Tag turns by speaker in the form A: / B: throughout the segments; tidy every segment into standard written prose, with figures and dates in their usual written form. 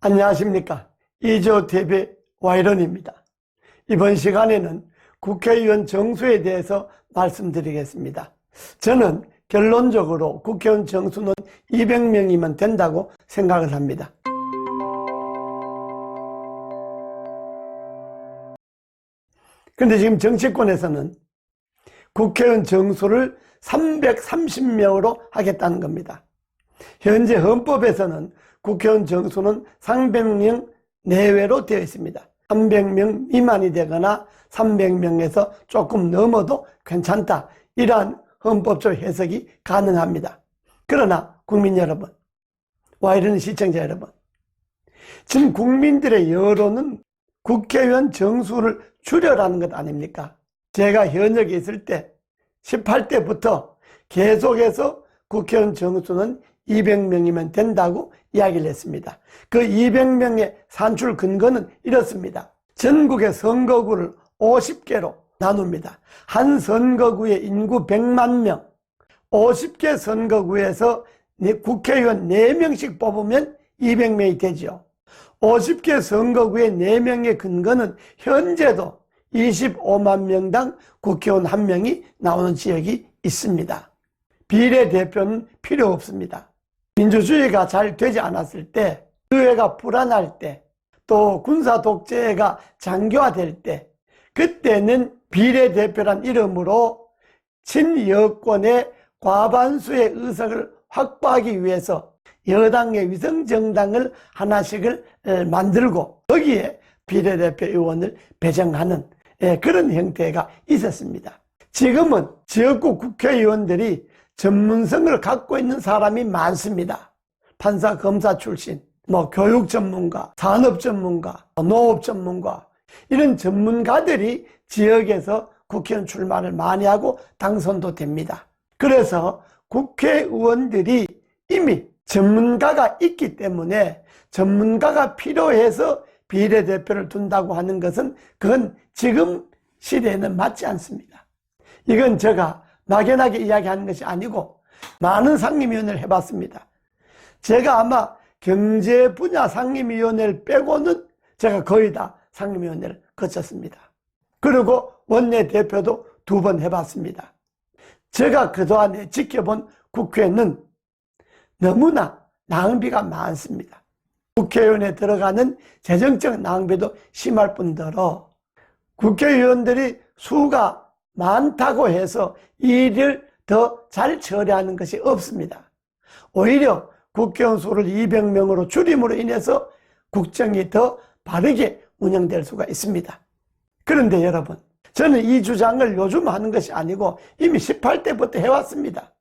A: 안녕하십니까. 이재호TV 와이런입니다. 이번 시간에는 국회의원 정수에 대해서 말씀드리겠습니다. 저는 결론적으로 국회의원 정수는 200명이면 된다고 생각을 합니다. 그런데 지금 정치권에서는 국회의원 정수를 330명으로 하겠다는 겁니다. 현재 헌법에서는 국회의원 정수는 300명 내외로 되어 있습니다. 300명 미만이 되거나 300명에서 조금 넘어도 괜찮다, 이러한 헌법적 해석이 가능합니다. 그러나 국민 여러분, 와이런 시청자 여러분, 지금 국민들의 여론은 국회의원 정수를 줄여라는 것 아닙니까? 제가 현역에 있을 때 18대부터 계속해서 국회의원 정수는 200명이면 된다고 이야기를 했습니다. 그 200명의 산출 근거는 이렇습니다. 전국의 선거구를 50개로 나눕니다. 한 선거구에 인구 100만 명, 50개 선거구에서 국회의원 4명씩 뽑으면 200명이 되죠. 50개 선거구에 4명의 근거는 현재도 25만 명당 국회의원 1명이 나오는 지역이 있습니다. 비례대표는 필요 없습니다. 민주주의가 잘 되지 않았을 때, 의회가 불안할 때, 또 군사 독재가 장기화될 때, 그때는 비례대표란 이름으로 친여권의 과반수의 의석을 확보하기 위해서 여당의 위성정당을 하나씩을 만들고 거기에 비례대표 의원을 배정하는 그런 형태가 있었습니다. 지금은 지역구 국회의원들이 전문성을 갖고 있는 사람이 많습니다. 판사, 검사 출신, 교육 전문가, 산업 전문가, 농업 전문가, 이런 전문가들이 지역에서 국회의원 출마를 많이 하고 당선도 됩니다. 그래서 국회의원들이 이미 전문가가 있기 때문에 전문가가 필요해서 비례대표를 둔다고 하는 것은 그건 지금 시대에는 맞지 않습니다. 이건 제가 막연하게 이야기하는 것이 아니고 많은 상임위원회를 해봤습니다. 제가 아마 경제 분야 상임위원회를 빼고는 제가 거의 다 상임위원회를 거쳤습니다. 그리고 원내대표도 2번 해봤습니다. 제가 그동안에 지켜본 국회는 너무나 낭비가 많습니다. 국회의원에 들어가는 재정적 낭비도 심할 뿐더러 국회의원들이 수가 많다고 해서 일을 더 잘 처리하는 것이 없습니다. 오히려 국회의원 수를 200명으로 줄임으로 인해서 국정이 더 바르게 운영될 수가 있습니다. 그런데 여러분, 저는 이 주장을 요즘 하는 것이 아니고 이미 18대부터 해왔습니다.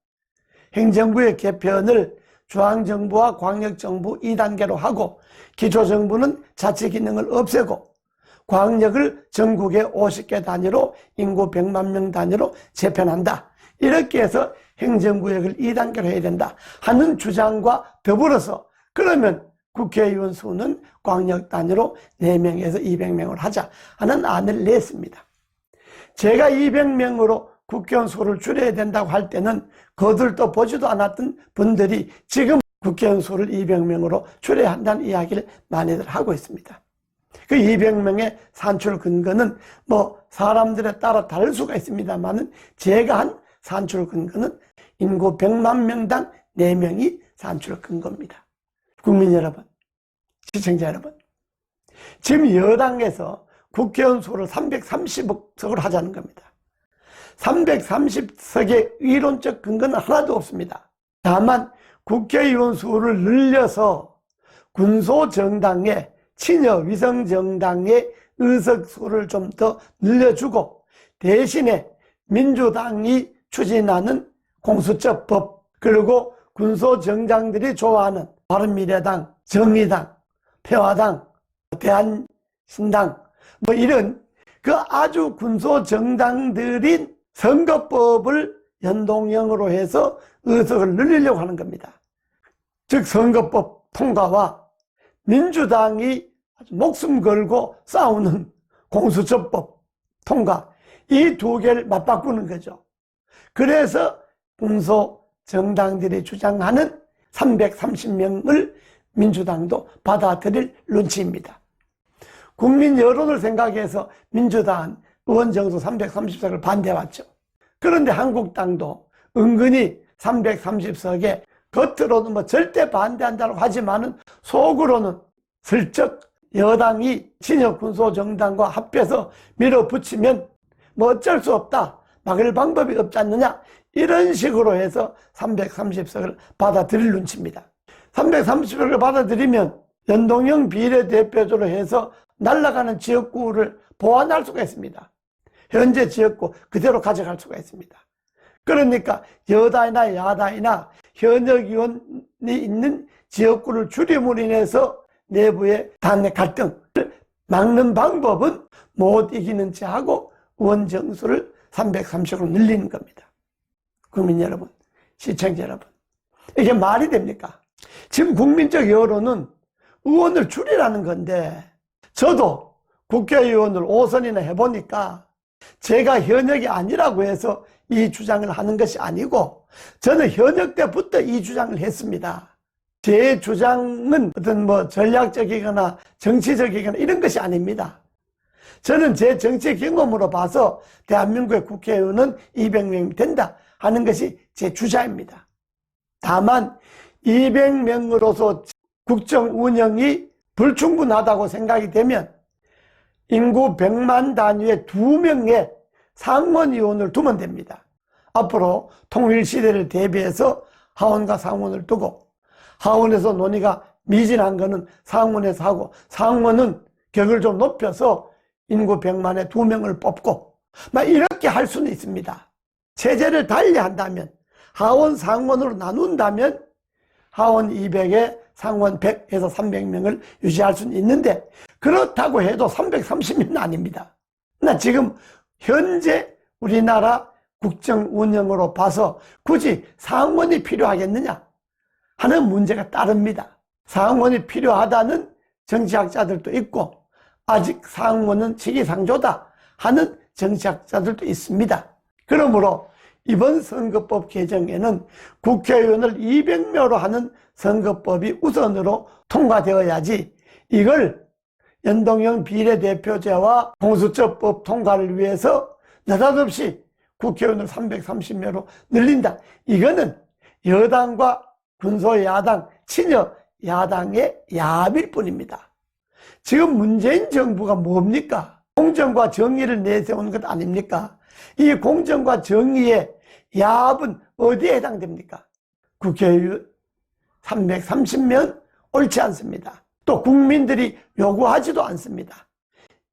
A: 행정부의 개편을 중앙정부와 광역정부 2단계로 하고 기초정부는 자치기능을 없애고 광역을 전국의 50개 단위로 인구 100만 명 단위로 재편한다, 이렇게 해서 행정구역을 2단계로 해야 된다 하는 주장과 더불어서 그러면 국회의원 수는 광역 단위로 4명에서 200명으로 하자 하는 안을 냈습니다. 제가 200명으로 국회의원 수를 줄여야 된다고 할 때는 거들떠 보지도 않았던 분들이 지금 국회의원 수를 200명으로 줄여야 한다는 이야기를 많이들 하고 있습니다. 그 200명의 산출 근거는 사람들에 따라 다를 수가 있습니다만은 제가 한 산출 근거는 인구 100만 명당 4명이 산출 근거입니다. 국민 여러분, 시청자 여러분, 지금 여당에서 국회의원 수를 330석으로 하자는 겁니다. 330석의 이론적 근거는 하나도 없습니다. 다만 국회의원 수를 늘려서 군소정당의 친여 위성정당의 의석수를 좀 더 늘려주고 대신에 민주당이 추진하는 공수처법, 그리고 군소정당들이 좋아하는 바른미래당, 정의당, 평화당, 대한신당 이런 그 아주 군소정당들인 선거법을 연동형으로 해서 의석을 늘리려고 하는 겁니다. 즉 선거법 통과와 민주당이 목숨 걸고 싸우는 공수처법 통과, 이 2개를 맞바꾸는 거죠. 그래서 군소정당들이 주장하는 330명을 민주당도 받아들일 눈치입니다. 국민 여론을 생각해서 민주당은 의원 정수 330석을 반대해왔죠. 그런데 한국당도 은근히 330석에 겉으로는 뭐 절대 반대한다고 하지만은 속으로는 슬쩍 여당이 친여 군소정당과 합해서 밀어붙이면 뭐 어쩔 수 없다, 막을 방법이 없지 않느냐, 이런 식으로 해서 330석을 받아들일 눈치입니다. 330석을 받아들이면 연동형 비례대표제로 해서 날아가는 지역구를 보완할 수가 있습니다. 현재 지역구 그대로 가져갈 수가 있습니다. 그러니까 여당이나 야당이나 현역 의원이 있는 지역구를 줄임으로 인해서 내부의 당내 갈등을 막는 방법은 못 이기는 채 하고 의원 정수를 330으로 늘리는 겁니다. 국민 여러분, 시청자 여러분, 이게 말이 됩니까? 지금 국민적 여론은 의원을 줄이라는 건데, 저도 국회의원을 5선이나 해보니까 제가 현역이 아니라고 해서 이 주장을 하는 것이 아니고, 저는 현역 때부터 이 주장을 했습니다. 제 주장은 어떤 뭐 전략적이거나 정치적이거나 이런 것이 아닙니다. 저는 제 정치 경험으로 봐서 대한민국의 국회의원은 200명이 된다 하는 것이 제 주장입니다. 다만 200명으로서 국정 운영이 불충분하다고 생각이 되면 인구 100만 단위의 2명의 상원의원을 두면 됩니다. 앞으로 통일시대를 대비해서 하원과 상원을 두고, 하원에서 논의가 미진한 거는 상원에서 하고, 상원은 격을 좀 높여서 인구 100만에 2명을 뽑고, 막 이렇게 할 수는 있습니다. 체제를 달리한다면, 하원 상원으로 나눈다면 하원 200에 상원 100에서 300명을 유지할 수는 있는데, 그렇다고 해도 330명은 아닙니다. 나 지금 현재 우리나라 국정 운영으로 봐서 굳이 상원이 필요하겠느냐 하는 문제가 따릅니다. 상원이 필요하다는 정치학자들도 있고, 아직 상원은 시기상조다 하는 정치학자들도 있습니다. 그러므로 이번 선거법 개정에는 국회의원을 200명으로 하는 선거법이 우선으로 통과되어야지, 이걸 연동형 비례대표제와 공수처법 통과를 위해서 느닷없이 국회의원을 330명으로 늘린다, 이거는 여당과 군소야당, 친여 야당의 야합일 뿐입니다. 지금 문재인 정부가 뭡니까? 공정과 정의를 내세우는 것 아닙니까? 이 공정과 정의의 야합은 어디에 해당됩니까? 국회의원 330명 옳지 않습니다. 또 국민들이 요구하지도 않습니다.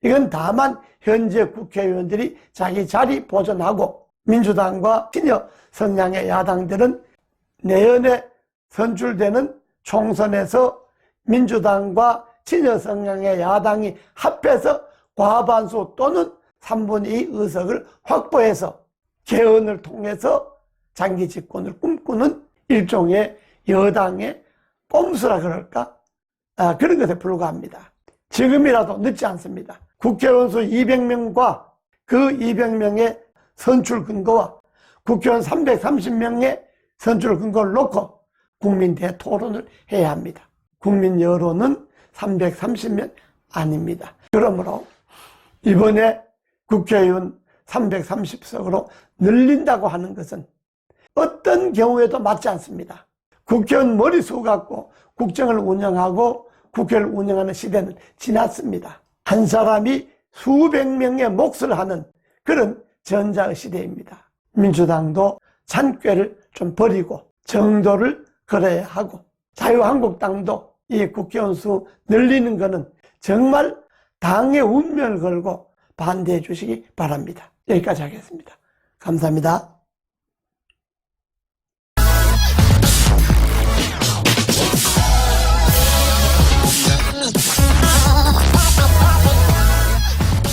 A: 이건 다만 현재 국회의원들이 자기 자리 보존하고, 민주당과 친여 성향의 야당들은 내년에 선출되는 총선에서 민주당과 친여 성향의 야당이 합해서 과반수 또는 3분의 2 의석을 확보해서 개헌을 통해서 장기 집권을 꿈꾸는 일종의 여당의 꼼수라 그럴까? 그런 것에 불과합니다. 지금이라도 늦지 않습니다. 국회의원 수 200명과 그 200명의 선출 근거와 국회의원 330명의 선출 근거를 놓고 국민 대토론을 해야 합니다. 국민 여론은 330명 아닙니다. 그러므로 이번에 국회의원 330석으로 늘린다고 하는 것은 어떤 경우에도 맞지 않습니다. 국회의원 머리수 갖고 국정을 운영하고 국회를 운영하는 시대는 지났습니다. 한 사람이 수백 명의 몫을 하는 그런 전자의 시대입니다. 민주당도 잔꾀를 좀 버리고 정도를 걸어야 하고, 자유한국당도 이 국회의원 수 늘리는 것은 정말 당의 운명을 걸고 반대해 주시기 바랍니다. 여기까지 하겠습니다. 감사합니다.